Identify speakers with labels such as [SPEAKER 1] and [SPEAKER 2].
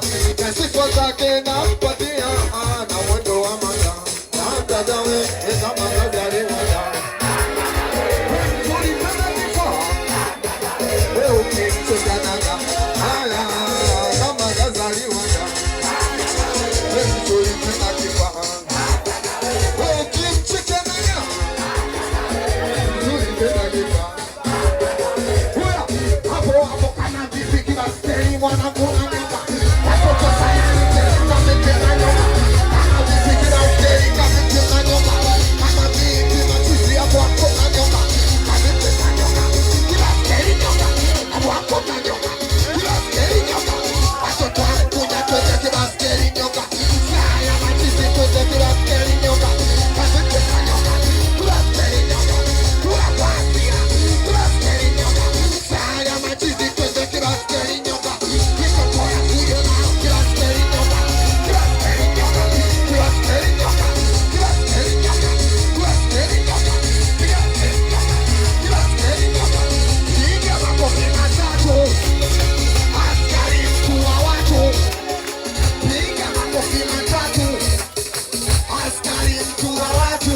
[SPEAKER 1] na sifa zake nampatia, na mwendo wa mata na mtadawe kama gari wala. Tulipenda kifaa wewe ukimchekanaga haya kama gari wala. Tulipenda kifaa wewe ukimchekanaga tulipenda kifaa. Hapo hapo kana vipi kila stay mwanangu.